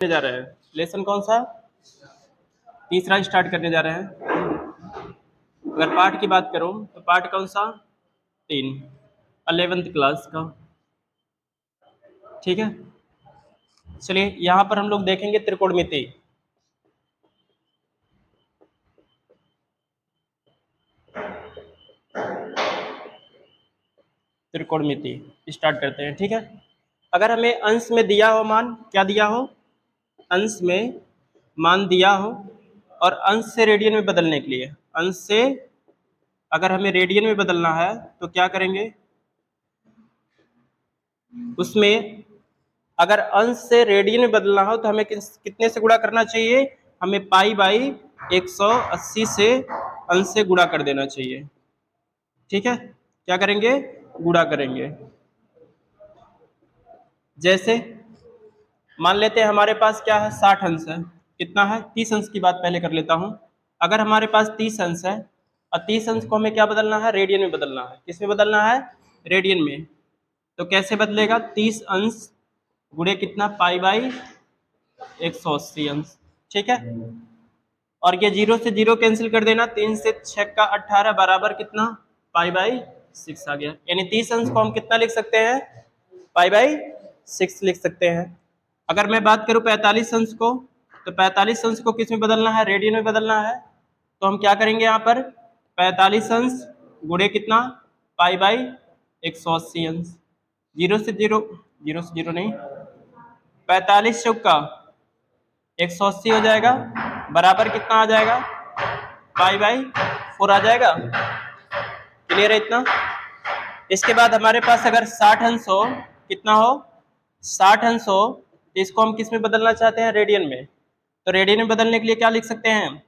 जा रहे हैं लेसन कौन सा तीसरा स्टार्ट करने जा रहे हैं। अगर पार्ट की बात करूं तो पार्ट कौन सा 3 11th क्लास का। ठीक है, चलिए यहां पर हम लोग देखेंगे त्रिकोणमिति। त्रिकोणमिति स्टार्ट करते हैं। ठीक है, अगर हमें अंश में दिया हो मान, क्या दिया हो, अंश में मान दिया हो और अंश से रेडियन में बदलने के लिए, अंश से अगर हमें रेडियन में बदलना है तो क्या करेंगे, उसमें अगर अंश से रेडियन में बदलना हो तो हमें कितने से गुणा करना चाहिए, हमें पाई बाई 180 से अंश से गुणा कर देना चाहिए। ठीक है, क्या करेंगे, गुणा करेंगे। जैसे मान लेते हैं हमारे पास क्या है 60 अंश है, कितना है 30 अंश की बात पहले कर लेता हूं। अगर हमारे पास 30 अंश है और 30 अंश को हमें क्या बदलना है, रेडियन में बदलना है। किस में बदलना है, रेडियन में। तो कैसे बदलेगा, 30 अंश गुणे कितना, पाई बाई 180 अंश। ठीक है, और ये 0 से 0 कैंसिल कर देना, 3 से 6 का 18 बराबर कितना, पाई बाई 6 आ गया। यानी 30 अंश को हम कितना लिख सकते हैं, पाई बाई 6 लिख सकते हैं। अगर मैं बात करूं 45 अंश को, तो 45 अंश को किस में बदलना है, रेडियन में बदलना है। तो हम क्या करेंगे, यहाँ पर 45 अंश गुणे कितना, पाई बाई 180 अंश। 0 से 0, 0 से 0 नहीं, 45 चौका 180 हो जाएगा, बराबर कितना आ जाएगा, पाई बाई 4 आ जाएगा। क्लियर है इतना। इसके बाद हमारे पास अगर 60 अंश हो, कितना हो, 60 अंश हो, तो इसको हम किस में बदलना चाहते हैं, रेडियन में। तो रेडियन में बदलने के लिए क्या लिख सकते हैं,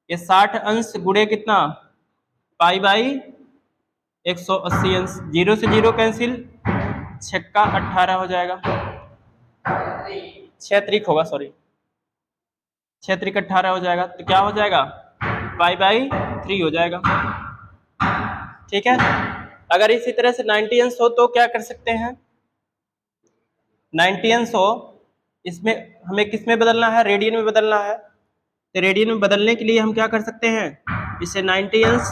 ये 60 अंश गुणे कितना, पाई बाई 180 अंश। 0 से 0 कैंसिल, 6 का 18 हो जाएगा, 6 त्रिक होगा, सॉरी 6 त्रिक 18 हो जाएगा। तो क्या हो जाएगा, पाई बाई 3 हो जाएगा। ठीक है, अगर इसी तरह से 90 अंश हो तो क्या कर सकते हैं, 90 अंश हो, इसमें हमें किस में बदलना है, रेडियन में बदलना है। तो रेडियन में बदलने के लिए हम क्या कर सकते हैं, इसे 90 अंश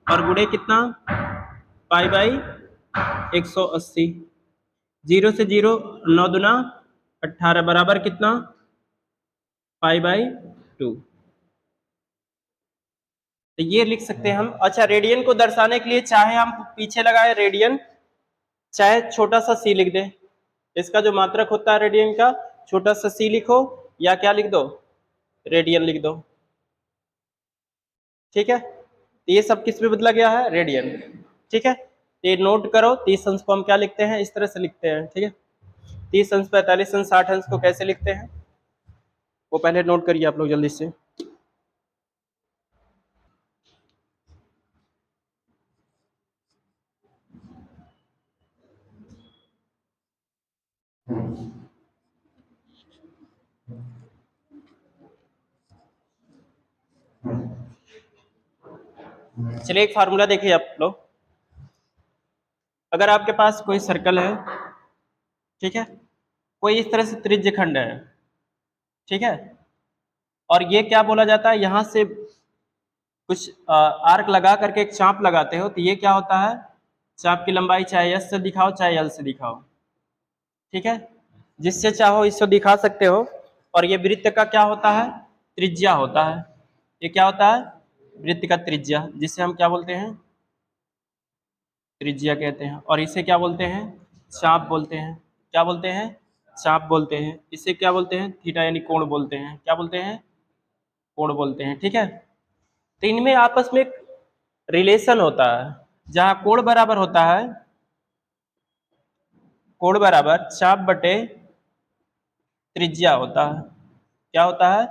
और गुणे कितना, पाई बाई 180। 0 से 0 9 दुना 18 बराबर कितना, पाई बाई 2। तो ये लिख सकते हैं हम। अच्छा, रेडियन को दर्शाने के लिए चाहे हम पीछे लगाए रेडियन, चाहे छोटा सा सी लिख दे। इसका जो मात्रक होता है रेडियन का, छोटा सा सी लिखो या क्या लिख दो, रेडियन लिख दो। ठीक है, तो ये सब किस में बदला गया है, रेडियन। ठीक है, तो ये नोट करो, 30 अंश को हम क्या लिखते हैं, इस तरह से लिखते हैं। ठीक है, 30 अंश 45 अंश 60 अंश को कैसे लिखते हैं, वो पहले नोट करिए आप लोग जल्दी से। चलिए एक फार्मूला देखिए आप लोग। अगर आपके पास कोई सर्कल है, ठीक है, कोई इस तरह से त्रिज्य खंड है, ठीक है, और ये क्या बोला जाता है, यहां से कुछ आर्क लगा करके एक चाप लगाते हो, तो ये क्या होता है, चाप की लंबाई चाहे एस से दिखाओ चाहे एल से दिखाओ। ठीक है, जिससे चाहो इससे दिखा सकते हो। और ये वृत्त का क्या होता है, त्रिज्या होता है। ये क्या होता है, वृत्त का त्रिज्या, जिसे हम क्या बोलते हैं, त्रिज्या कहते हैं। और इसे क्या बोलते हैं, चाप बोलते हैं। क्या बोलते हैं, चाप बोलते हैं। इसे क्या बोलते हैं, थीटा यानी कोण बोलते हैं। क्या बोलते हैं, कोण बोलते हैं। ठीक है, तो इनमें आपस में एक रिलेशन होता है, जहां कोण बराबर होता है, कोण बराबर चाप बटे त्रिज्या होता है। क्या होता है,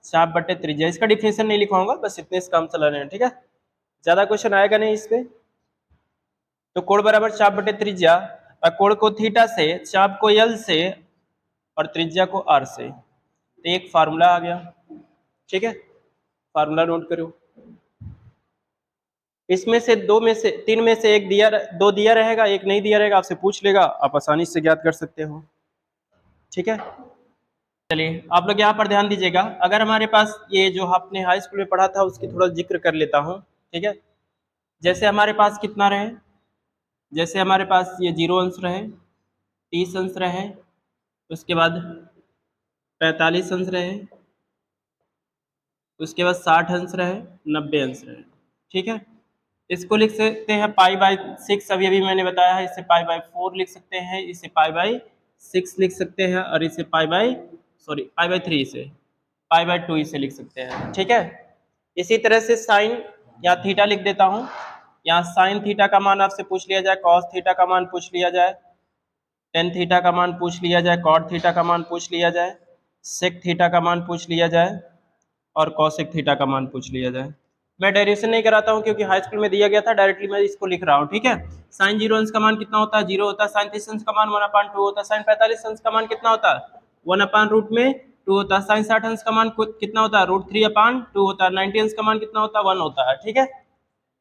चाप बटे त्रिज्या। इसका डिफिनेशन नहीं लिखवाऊंगा, बस इतने से काम चला रहे हैं। ठीक है, ज्यादा क्वेश्चन आएगा नहीं इस पे। तो कोण बराबर चाप बटे त्रिज्या, और कोण को थीटा से, चाप को यल से और त्रिज्या को आर से। तो एक फार्मूला आ गया। ठीक है, फार्मूला नोट करो। इसमें से दो में से, तीन में से एक दिया, दो दिया रहेगा, एक नहीं दिया रहेगा, आपसे पूछ लेगा, आप आसानी से ज्ञात कर सकते हो। ठीक है, चलिए आप लोग यहाँ पर ध्यान दीजिएगा। अगर हमारे पास ये जो आपने हाई स्कूल में पढ़ा था उसकी थोड़ा जिक्र कर लेता हूँ, ठीक है। जैसे हमारे पास कितना रहे, जैसे हमारे पास ये 0 अंश रहे, 30 अंश रहे, उसके बाद 45 अंश रहे, उसके बाद 60 अंश रहे, 90 अंश रहे, ठीक है। इसको लिख सकते हैं पाई/6, अभी अभी मैंने बताया है। इसे पाई/4 लिख सकते हैं, इसे पाई/6 लिख सकते हैं, और इसे पाई/3 इसे पाई/2 इसे लिख सकते हैं, ठीक है। इसी तरह से साइन या थीटा लिख देता हूँ। यहाँ साइन थीटा का मान आपसे पूछ लिया जाए, कॉस थीटा का मान पूछ लिया जाए, टेन थीटा का मान पूछ लिया जाए, कॉट थीटा का मान पूछ लिया जाए, सेक थीटा का मान पूछ लिया जाए, और कॉसेक थीटा का मान पूछ लिया जाए। मैं डेरिवेशन नहीं कराता हूँ क्योंकि हाई स्कूल में दिया गया था, डायरेक्टली मैं इसको लिख रहा हूँ, ठीक है। साइन 0 अंश का मान कितना होता है, 0 होता है। साइन 30 अंश का मान 1/2 होता है। साइन 45 अंश का मान कितना होता है, 1/√2 होता है। साइन 60 अंश का मान कितना होता है, √3/2 होता है। 90 अंश का मान कितना होता है, 1 होता है, ठीक है।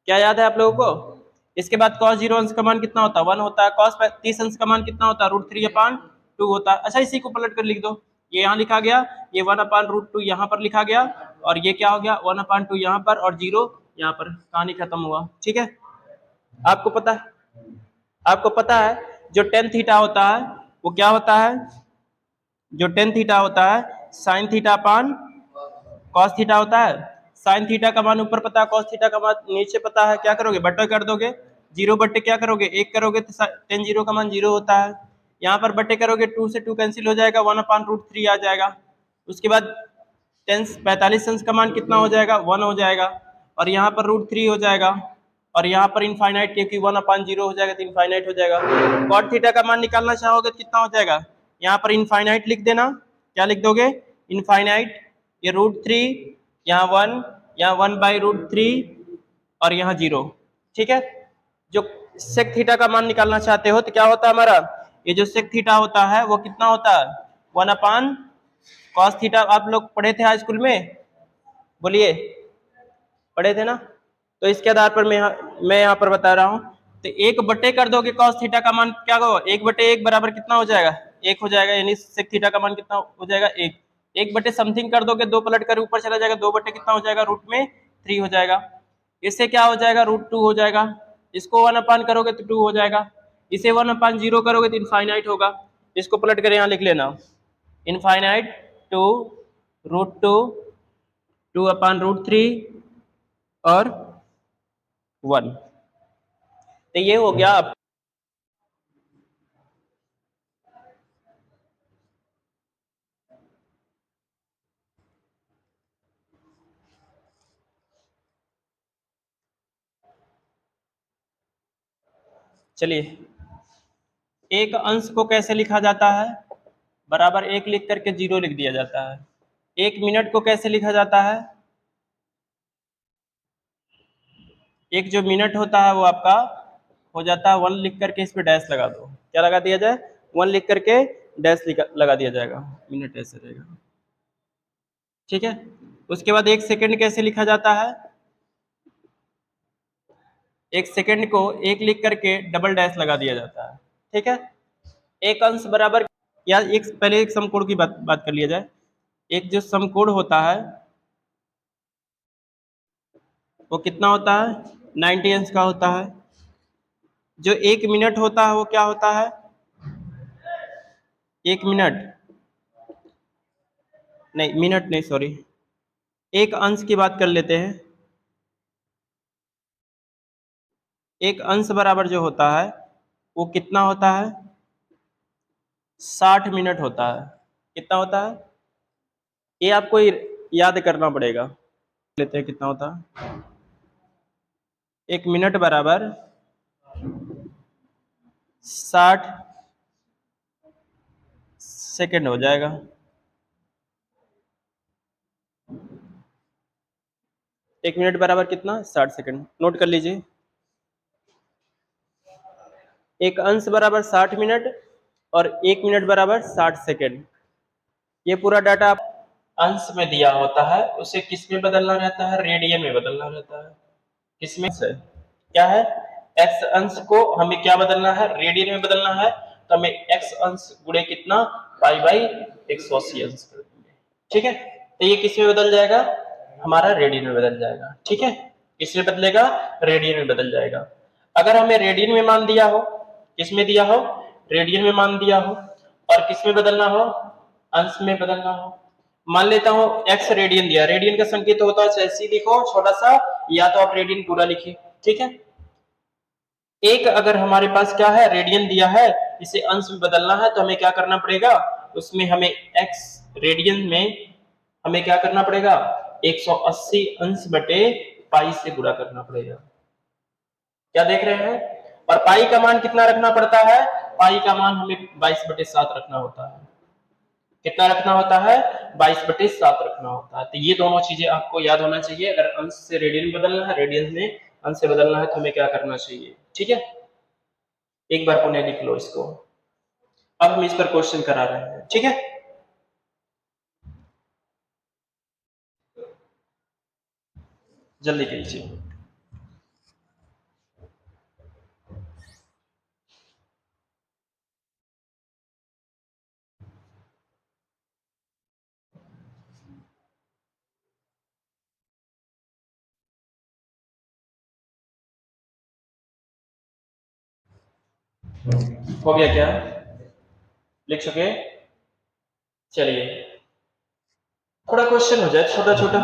क्या याद है आप लोगों को? इसके बाद cos 0 अंश का मान कितना होता है, 1 होता है। cos 30 अंश का मान कितना होता है, √3/2 होता है। अच्छा, इसी को पलट कर लिख दो। ये यहाँ लिखा गया, ये 1/√2 यहाँ पर लिखा गया, और ये क्या हो गया, 1/2 यहाँ पर, और 0 यहाँ पर। कहानी खत्म हुआ, ठीक है। आपको पता है, आपको पता है जो टेन थीटा होता है वो क्या होता है, जो टेन थीटा होता है sine theta upon cos theta होता है। साइन थीटा का मान ऊपर पता है, कॉस थीटा का मान नीचे पता है। क्या करोगे, बट्टा कर दोगे। 0 बट्टे क्या करोगे, 1 करोगे तो टेन 0 का मान 0 होता है। यहाँ पर बट्टे करोगे, 2 से 2 कैंसिल हो जाएगा, 1/√3 आ जाएगा। उसके बाद टेन 45 अंश का मान कितना हो जाएगा, 1 हो जाएगा, और यहाँ पर √3 हो जाएगा, और यहाँ पर इनफाइनाइट, क्योंकि 1/0 हो जाएगा तो इनफाइनाइट हो जाएगा। कॉट थीटा का मान निकालना चाहोगे तो कितना हो जाएगा, यहाँ पर इनफाइनाइट लिख देना। क्या लिख दोगे, इनफाइनाइट। ये √3, यहाँ 1, यहाँ 1/√3, और यहाँ 0, ठीक है। जो सेक थीटा का मान निकालना चाहते हो तो क्या होता है हमारा, ये जो सेक थीटा होता है वो कितना होता है, 1/cos थीटा। आप लोग पढ़े थे हाई स्कूल में, बोलिए, पढ़े थे ना। तो इसके आधार पर मैं यहाँ पर बता रहा हूँ। तो 1 बटे कर दोगे cos थीटा का मान, क्या होगा, 1/1 बराबर कितना हो जाएगा, 1 हो जाएगा। यानी सेक थीटा का मान कितना हो जाएगा, 1। 1 बटे समथिंग कर दोगे, 2 पलट कर ऊपर चला जाएगा, 2 बटे कितना हो जाएगा, √3 हो जाएगा। इससे क्या हो जाएगा, √2 हो जाएगा। इसको 1/, करोगे तो 2 हो जाएगा। इसे 1/0 करोगे तो इनफाइनाइट होगा। इसको पलट कर यहाँ लिख लेना, इनफाइनाइट टू √2, 2/√3 और 1। तो ये हो गया। चलिए, एक अंश को कैसे लिखा जाता है, बराबर 1 लिख करके 0 लिख दिया जाता है। 1 मिनट को कैसे लिखा जाता है, एक जो मिनट होता है वो आपका हो जाता है 1 लिख करके इस पे डैश लगा दो। क्या लगा दिया जाए, 1 लिख करके डैश लगा दिया जाएगा, मिनट ऐसे रहेगा, ठीक है। उसके बाद 1 सेकंड कैसे लिखा जाता है, 1 सेकंड को 1 लिख करके डबल डैश लगा दिया जाता है, ठीक है। एक अंश बराबर, या एक पहले एक समकोण की बात कर लिया जाए। एक जो समकोण होता है वो कितना होता है, 90 अंश का होता है। जो 1 मिनट होता है वो क्या होता है, 1 मिनट नहीं, मिनट नहीं, सॉरी, एक अंश की बात कर लेते हैं। एक अंश बराबर जो होता है वो कितना होता है, 60 मिनट होता है। कितना होता है, ये आपको याद करना पड़ेगा। लेते हैं कितना होता है, 1 मिनट बराबर 60 सेकंड हो जाएगा। एक मिनट बराबर कितना, 60 सेकंड। नोट कर लीजिए, एक अंश बराबर 60 मिनट और 1 मिनट बराबर 60 सेकंड। ये पूरा डाटा आप अंश में दिया होता है, उसे किस में बदलना रहता है, रेडियन में बदलना रहता है। किसमें से क्या है, एक्स अंश को हमें क्या बदलना है, रेडियन में बदलना है। तो हमें एक्स अंश गुणे कितना, पाई बाई 180 अंश कर देंगे। ठीक है, तो ये किस में बदल जाएगा, हमारा रेडियन में बदल जाएगा। ठीक है, किस में बदलेगा, रेडियन में बदल जाएगा। अगर हमें रेडियन में मान दिया हो, किस में दिया हो, रेडियन में मान दिया हो, और किस में बदलना हो, अंश में बदलना हो। मान लेता हूं x रेडियन दिया, रेडियन का संकेत होता है चाहे c लिखो छोटा सा, या तो आप रेडियन पूरा लिखिए। ठीक है, एक अगर हमारे पास क्या है, रेडियन दिया है, इसे अंश में बदलना है तो हमें क्या करना पड़ेगा, उसमें हमें x रेडियन में हमें क्या करना पड़ेगा, 180 अंश बटे पाई से गुणा करना पड़ेगा। क्या देख रहे हैं, और पाई का मान कितना रखना पड़ता है, पाई का मान हमें 22/7 रखना होता है। कितना रखना होता है, 22/7 रखना होता है। तो ये दोनों चीजें आपको याद होना चाहिए। अगर अंश से रेडियन बदलना है, रेडियन में अंश से बदलना है, तो हमें क्या करना चाहिए। ठीक है, एक बार पुनः लिख लो इसको। अब हम इस पर क्वेश्चन करा रहे हैं। ठीक है, जल्दी कीजिए। हो गया क्या, लिख चुके, चलिए थोड़ा क्वेश्चन हो जाए छोटा छोटा।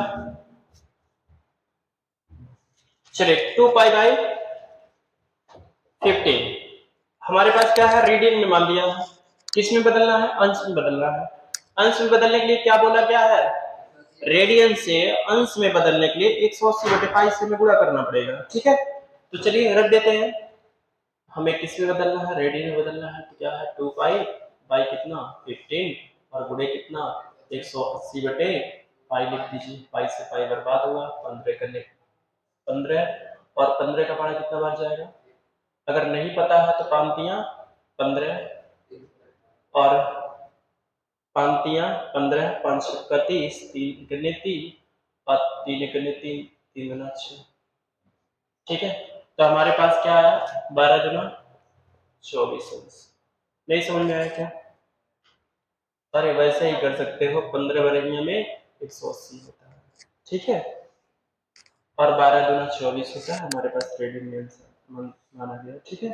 चलिए 2 पाई बाई 15 हमारे पास क्या है, रेडियन में मान लिया है, किस में बदलना है, अंश में बदलना है। अंश में बदलने के लिए क्या बोला गया है, रेडियन से अंश में बदलने के लिए 180 बटे पाई से में गुणा करना पड़ेगा। ठीक है, तो चलिए रख देते हैं। हमें किस में बदलना है, रेडियन में बदलना है, तो क्या है 2 पाई बाई कितना 15 और गुणे कितना 180 बटे पाई लिख दीजिए। पाई से पाई बर्बाद हुआ, 15 करने 15 और 15 का पारा कितना बार जाएगा, अगर नहीं पता है तो पांतियां 15 और पांतियां 15, 5 का 30, 3 गने 3 और 3 गने 3, 3 गुना 6। ठीक है, तो हमारे पास क्या आया, 12 गुना 24 अंश। नहीं समझ में आया क्या, अरे वैसे ही कर सकते हो, 15 वर्गीय में 180 होता है। ठीक है, और 12 गुना 24 होता है हमारे पास रेडियन में माना गया। ठीक है,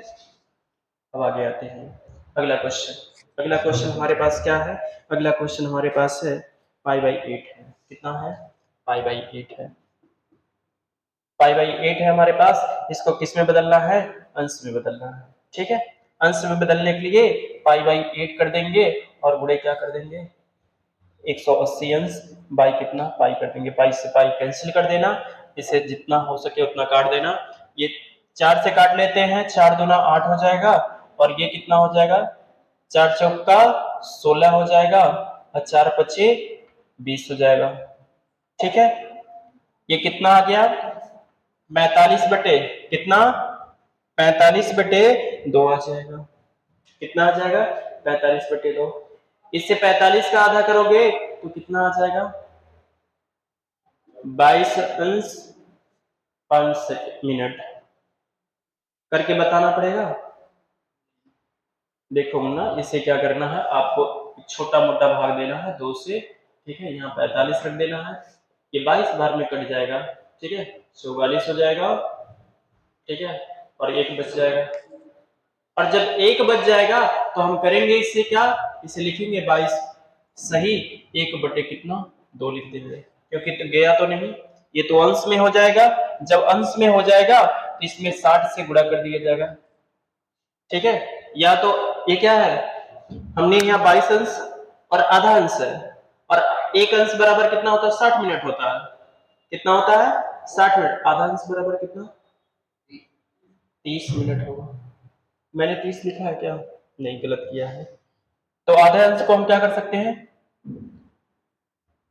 अब आगे आते हैं अगला क्वेश्चन। अगला क्वेश्चन हमारे पास क्या है, अगला क्वेश्चन हमारे पास है पाई बाई 8 है। कितना है, पाई बाई 8 है, पाई बाई 8 है हमारे पास। इसको किस में बदलना है, अंश में बदलना है। ठीक है, अंश में बदलने के लिए पाई बाई 8 कर देंगे और गुणे क्या कर देंगे, 180 अंश बाई कितना पाई कर देंगे। पाई से पाई कैंसिल कर देना, इसे जितना हो सके उतना काट देना। ये 4 से काट लेते हैं, 4 दूना 8 हो जाएगा, और ये कितना हो जाएगा, 4 चौका 16 हो जाएगा, और 4 पचे 20 हो जाएगा। ठीक है, ये कितना आ गया, 45 बटे कितना, 45 बटे 2 आ जाएगा। कितना आ जाएगा, 45 बटे 2। इससे 45 का आधा करोगे तो कितना आ जाएगा, 22 अंश 5 मिनट करके बताना पड़ेगा। देखो ना, इसे क्या करना है, आपको छोटा मोटा भाग देना है 2 से। ठीक है, यहाँ 45 रख देना है, ये 22 बार में कट जाएगा। ठीक है, 44 हो जाएगा। ठीक है, और 1 बच जाएगा, और जब 1 बच जाएगा तो हम करेंगे इससे क्या, इसे लिखेंगे 22 सही 1 बटे कितना 2 लिख देंगे, क्योंकि तो गया तो नहीं, ये तो अंश में हो जाएगा। जब अंश में हो जाएगा तो इसमें 60 से गुणा कर दिया जाएगा। ठीक है, या तो ये क्या है, हमने यहाँ 22 अंश और आधा अंश है, और 1 अंश बराबर कितना होता है, 60 मिनट होता है। कितना होता है, 60 मिनट। आधा अंश बराबर कितना, 30 मिनट होगा। मैंने 30 लिखा है क्या, नहीं गलत किया है। तो आधे अंश को हम क्या कर सकते हैं,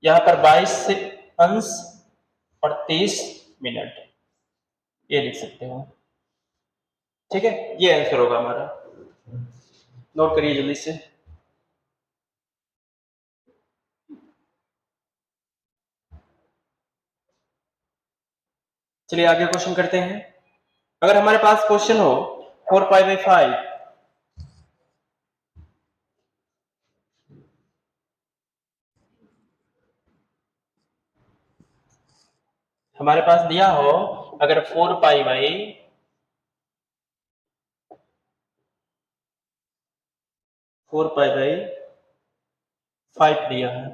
यहाँ पर 22 से अंश और 30 मिनट ये लिख सकते हो। ठीक है, ये आंसर होगा हमारा, नोट करिए जल्दी से। चलिए आगे क्वेश्चन करते हैं। अगर हमारे पास क्वेश्चन हो 4 पाई बाई 5 हमारे पास दिया हो अगर 4 पाई बाई 5 दिया है,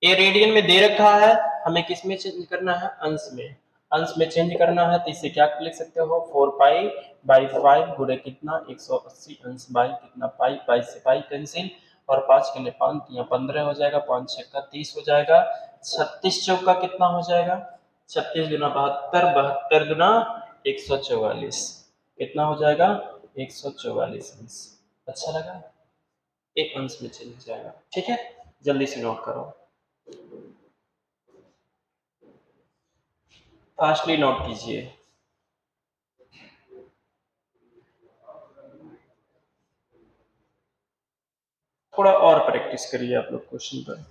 ये रेडियन में दे रखा है, हमें किस में चेंज करना है, अंश में। अंश में चेंज करना है तो इसे क्या लिख सकते हो, 4 पाई बाई 5 गुणे कितना 180 अंश बाई कितना पाई, पाई से पाई कैंसिल और 5 के लिए 5 या 15 हो जाएगा, 5 छक्का 30 हो जाएगा, 36 चौका कितना हो जाएगा, 36 गुना 72, 72 गुना 144 कितना हो जाएगा 144 अंश। अच्छा लगा, एक अंश में चेंज हो जाएगा। ठीक है, जल्दी से नोट करो, फास्टली नोट कीजिए। थोड़ा और प्रैक्टिस करिए आप लोग क्वेश्चन पर।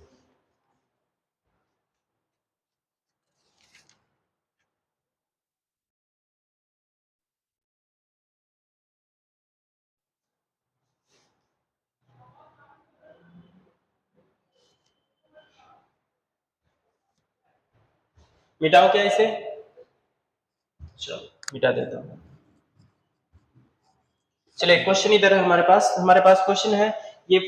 मिटाओ क्या इसे, चलो मिटा देता हूँ। चलिए क्वेश्चन इधर है हमारे पास क्वेश्चन है, ये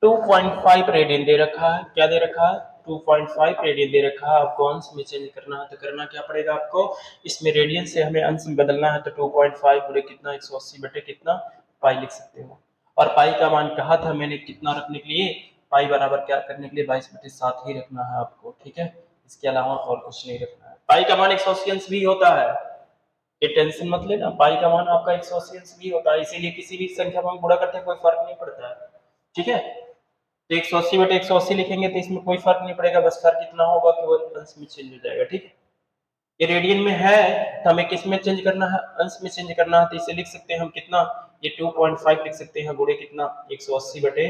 2.5 रेडियन दे रखा है, क्या दे रखा है 2.5 रेडियन दे रखा है, आपको अंश में चेंज करना है तो करना क्या पड़ेगा आपको, इसमें रेडियन से हमें अंश में बदलना है तो 2.5 गुणे कितना 180 बटे कितना पाई लिख सकते हो। और पाई का मान कहा था मैंने कितना रखने के लिए, पाई बराबर क्या करने के लिए 22/7 ही रखना है आपको। ठीक है, इसके अलावा और कुछ नहीं रखना है। पाई का मान 180 अंश भी होता है, ये टेंशन मत लेना, पाई का मान आपका 180 अंश भी होता है, इसीलिए किसी भी संख्या में हम गुणा करते हैं कोई फर्क नहीं पड़ता है। ठीक है, तो 180 बटे 180 लिखेंगे तो इसमें कोई फर्क नहीं पड़ेगा, बस फर्क इतना होगा कि वो अंश में चेंज हो जाएगा। ठीक है, ये रेडियन में है तो हमें किस में चेंज करना है, अंश में चेंज करना है, तो इसे लिख सकते हैं हम कितना, ये 2.5 लिख सकते हैं गुणे कितना 180 बटे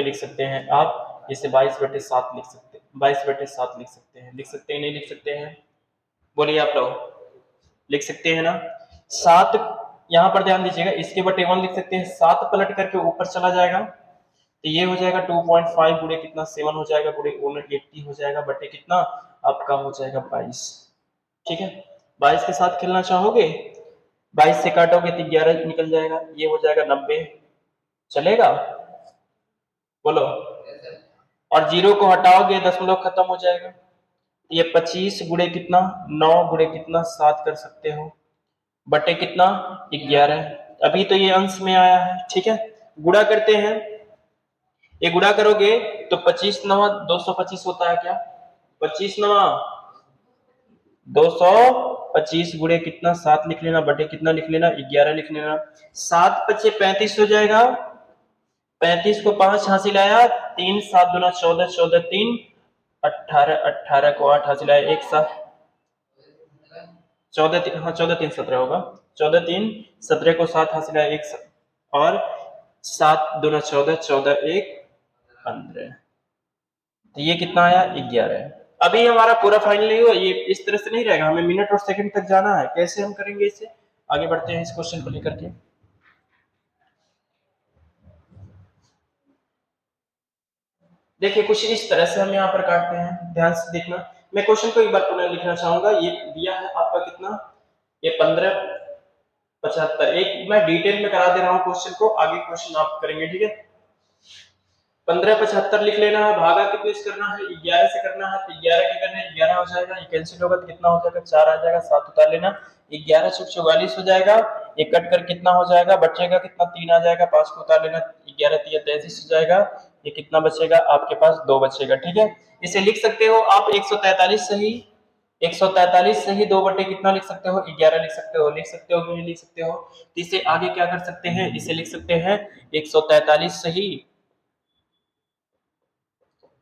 लिख सकते हैं आप, इसे 22/7 लिख सकते हैं, 22/7 लिख सकते हैं नहीं लिख सकते हैं, बोलिए आप लोग, लिख सकते हैं ना। 7 यहाँ पर ध्यान दीजिएगा, इसके बटे 1 लिख सकते हैं, 7 पलट करके ऊपर चला जाएगा तो ये हो जाएगा 2.5 गुणे कितना 7 हो जाएगा गुणे 180 हो जाएगा बटे कितना आपका हो जाएगा 22। ठीक है, 22 के साथ खेलना चाहोगे, 22 से काटोगे तो 11 निकल जाएगा, ये हो जाएगा 90, चलेगा बोलो, और जीरो को हटाओगे दशमलव खत्म हो जाएगा, ये 25 गुणे कितना 9 गुणे कितना 7 कर सकते हो बटे कितना 11, अभी तो ये अंश में आया है। ठीक है, गुणा करते हैं, ये गुणा करोगे तो 25 नवा 225 होता है क्या, 25 नवा 225 गुणे कितना 7 लिख लेना बटे कितना लिख लेना 11 लिख लेना, 7 पचे 35 हो जाएगा, 35 को 5 हासिल आया, 3 7 दूना 14, 14 3 18, 18 को 8 हासिल आया, एक साथ 14 हाँ 14 3 17 होगा, 14 3 17 को 7 हासिल आया, एक और 7 दूना 14, 14 1 15, तो ये कितना आया 11। अभी हमारा पूरा फाइनल नहीं हुआ, ये इस तरह से नहीं रहेगा, हमें मिनट और सेकंड तक जाना है, कैसे हम करेंगे इसे, आगे बढ़ते हैं इस क्वेश्चन को लेकर के। देखिए कुछ इस तरह से हम यहाँ पर काटते हैं, ध्यान से देखना, मैं क्वेश्चन को एक बार पुनः लिखना चाहूंगा, ये दिया है आपका कितना, ये 1575, एक मैं डिटेल में करा दे रहा हूँ क्वेश्चन को, आगे क्वेश्चन आप करेंगे। ठीक है, 1575 लिख लेना है, भागा कितने से करना है 11 से करना है, तो 11 के करने 11 हो जाएगा, ये कैंसिल होगा तो कितना हो जाएगा 4 आ जाएगा, 7 उतार लेना, 11 से 44 हो जाएगा, ये कट कर कितना हो जाएगा बचेगा कितना 3 आ जाएगा, 5 को उतार लेना, 11 3 33 हो जाएगा, ये कितना बचेगा आपके पास 2 बचेगा। ठीक है, इसे लिख सकते हो आप 143 सही, 143 सही 2 बटे कितना लिख सकते हो 11 लिख सकते हो, लिख सकते हो कि नहीं लिख सकते हो, तो इसे आगे क्या कर सकते हैं, इसे लिख सकते हैं 143 सही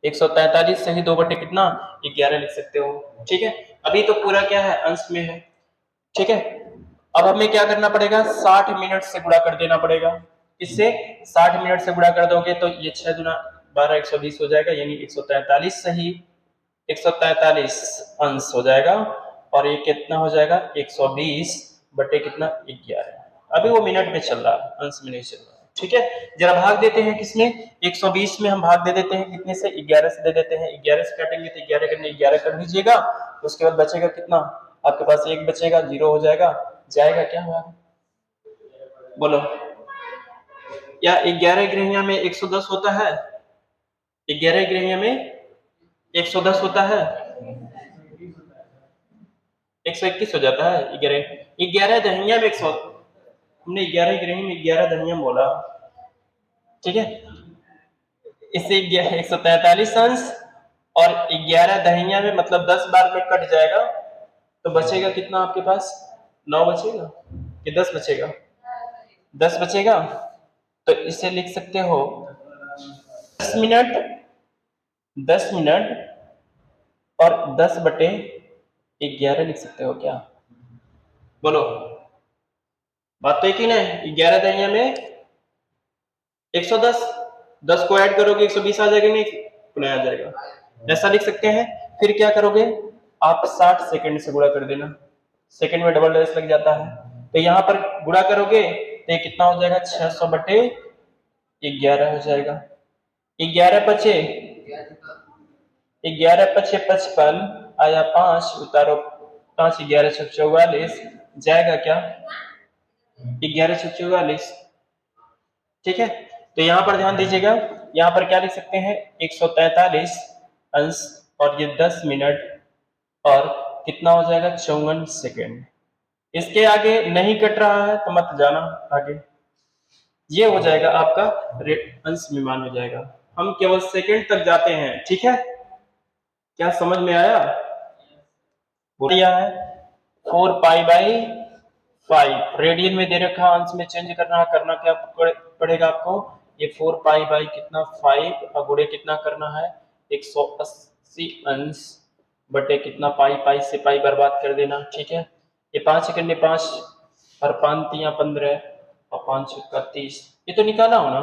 143 सही 2 बटे कितना 11 लिख सकते हो। ठीक है, अभी तो पूरा क्या है अंश में है। ठीक है, अब हमें क्या करना पड़ेगा 60 मिनट से गुणा कर देना पड़ेगा, इससे 60 मिनट से गुणा कर दोगे तो ये 6 गुना 12 120 हो जाएगा, यानी 143 सही 143 अंश हो जाएगा, और ये कितना हो जाएगा 120 बटे कितना 11, अभी वो मिनट में चल रहा है अंश में नहीं चल रहा है। ठीक है, जरा भाग देते हैं किसमें, 120 में हम भाग दे देते हैं कितने से, 11 से दे देते हैं। 11 से काटेंगे तो 11 करने 11 कर लीजिएगा, उसके बाद बचेगा कितना आपके पास, 1 बचेगा, 0 हो जाएगा, जाएगा क्या हुआ बोलो, या 11 ग्रहिया में 110 होता है, 11 ग्रहिया में 110 होता है, 121 हो जाता है। 11 दहिया में 100, हमने 11 ग्रही में 11 दहिया बोला, ठीक है, इससे 143 अंश और 11 दहिया में मतलब 10 बार में कट जाएगा, तो बचेगा कितना आपके पास, 9 बचेगा कि 10 बचेगा, 10 बचेगा। तो इसे लिख सकते हो 10 मिनट, 10 मिनट और 10/11 लिख सकते हो क्या, बोलो, बात तो एक ही ना है। 11 दहिया में 110, 10 को ऐड करोगे 120 आ जाएगा, नहीं पुनः आ जाएगा, ऐसा लिख सकते हैं। फिर क्या करोगे आप, 60 सेकंड से गुणा कर देना, सेकंड में डबल डैश लग जाता है, तो यहाँ पर गुणा करोगे तो कितना हो जाएगा, 600/11 हो जाएगा। 11 पचे 55 आया 5, उतारो 5, 11 छक 44, जाएगा क्या 11 छक 44, ठीक है। तो यहाँ पर ध्यान दीजिएगा, यहाँ पर क्या लिख सकते हैं, 143 अंश और ये 10 मिनट और कितना हो जाएगा, 54 सेकेंड। इसके आगे नहीं कट रहा है तो मत जाना आगे, ये हो जाएगा आपका अंश में मान हो जाएगा। हम केवल सेकेंड तक जाते हैं, ठीक है, क्या समझ में आया, दिया है 4π/5 रेडियन में दे रखा, अंश में चेंज करना क्या पड़ेगा आपको, ये 4π कितना 5 और गुणे कितना करना है 180 अंश बटे कितना पाई से पाई बर्बाद कर देना, ठीक है। ये 5 सेकंड में 5 और 5 × 15 और 5 × 30, ये तो निकाला हो ना,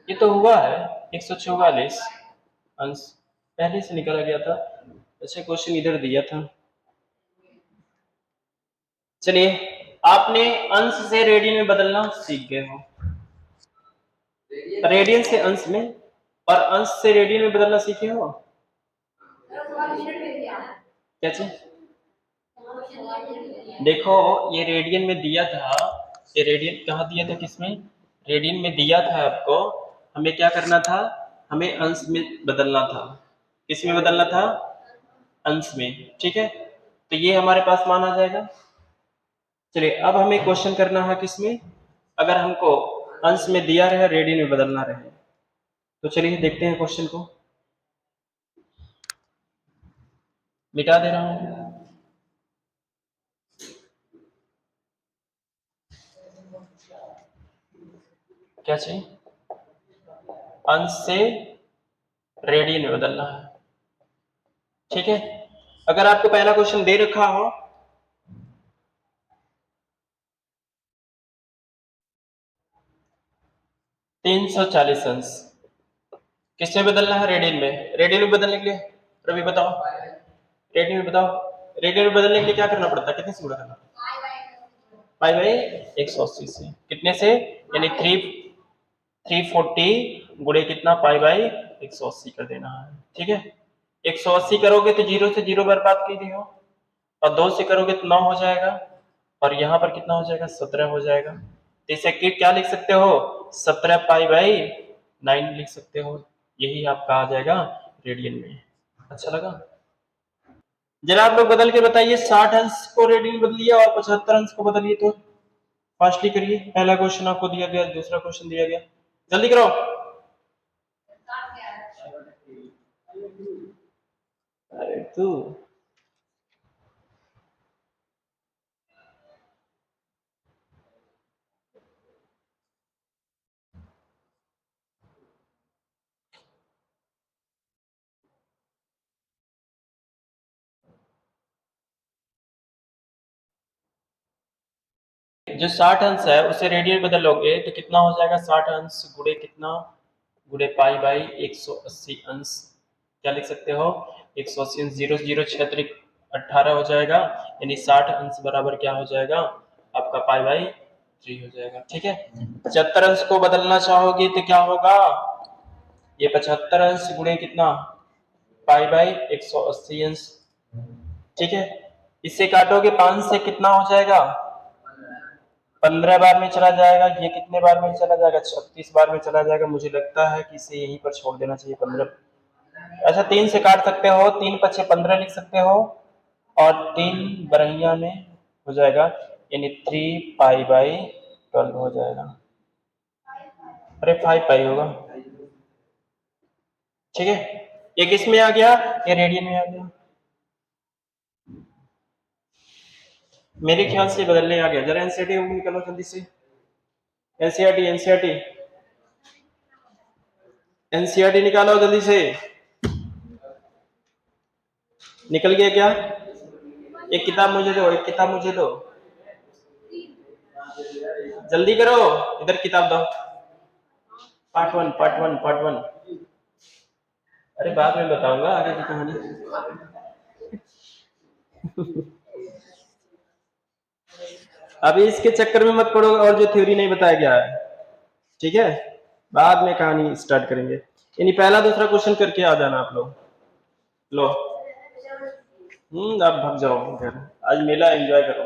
ये तो हुआ है 144 अंश, पहले से निकाला गया था। अच्छा क्वेश्चन इधर दिया था, चलिए आपने अंश से रेडियन में बदलना सीख गए हो, रेडियन से अंश में और अंश से रेडियन में बदलना सीखे हो, क्या चीज, देखो ये रेडियन में दिया था, ये रेडियन कहाँ दिया था, किसमें, रेडियन में दिया था आपको, हमें क्या करना था, हमें अंश में बदलना था, किसमें बदलना था, अंश में, ठीक है। तो ये हमारे पास मान आ जाएगा। चलिए अब हमें क्वेश्चन करना है किसमें, अगर हमको अंश में दिया रहे रेडियन में बदलना रहे, तो चलिए देखते हैं क्वेश्चन को, मिटा दे रहा हूं, क्या चाहिए, अंश से रेडियन में बदलना है, ठीक है। अगर आपको पहला क्वेश्चन दे रखा हो, $340 अंश किसमें बदलना है, रेडियन में, रेडियन में बदलने के लिए रवि बताओ, रेडियन में बताओ, रेडियन में बदलने के लिए क्या करना पड़ता है, कितने से गुणा करना, π/180 से, कितने से, यानी 340 गुणे कितना π/180 कर देना है, ठीक है। 180 करोगे तो 0 से 0 बर्बाद कीजिए हो, और 2 से करोगे तो 9 हो जाएगा, और यहाँ पर कितना हो जाएगा 17 हो जाएगा, तो इसे क्या लिख सकते हो, 17π/9 लिख सकते हो, यही आपका आ जाएगा रेडियन में। अच्छा लगा, जरा आप लोग बदल के बताइए, 60 अंश को रेडियन में बदलिए और 75 अंश को बदलिए, तो फास्टली करिए, पहला क्वेश्चन आपको दिया गया, दूसरा क्वेश्चन दिया गया, जल्दी करो, अरे तू जो 60 अंश है उसे रेडियन बदलोगे तो कितना हो जाएगा, 60 अंश गुणे कितना, गुणे π/180 अंश, क्या लिख सकते हो, 180 अंश, 0 0 6 18 हो जाएगा, यानी 60 अंश बराबर क्या हो जाएगा आपका π/180 3 हो जाएगा। ठीक है, 75 अंश को बदलना चाहोगे तो क्या होगा, ये 75 अंश गुणे कितना, पाई बाई 180 अंश। ठीक है, इससे काटोगे 5 से कितना हो जाएगा, 15 बार में चला जाएगा। ये कितने बार में चला जाएगा, 36 बार में चला जाएगा। मुझे लगता है कि इसे यहीं पर छोड़ देना चाहिए 15। अच्छा, 3 से काट सकते हो, 3 पचे 15 लिख सकते हो, और 3 बरहिया में हो जाएगा, यानी 3 पाई बाई 12 हो जाएगा। अरे 5 पाई होगा। ठीक है, एक इसमें आ गया, ये रेडियन में आ गया। मेरे ख्याल से बदलने आ गया। जरा एनसीईआरटी निकालो जल्दी से, एनसीईआरटी एनसीईआरटी एनसीईआरटी निकालो जल्दी से। निकल गया क्या? एक किताब मुझे दो, एक किताब मुझे दो, जल्दी करो, इधर किताब दो। Part one, part one, part one. अरे बाद में बताऊंगा आगे की कहानी। अभी इसके चक्कर में मत पड़ो, और जो थ्योरी नहीं बताया गया है, ठीक है, बाद में कहानी स्टार्ट करेंगे। यानी पहला दूसरा क्वेश्चन करके आ जाना आप लोग। लो, अब भाग जाओ घर, आज मेला एंजॉय करो।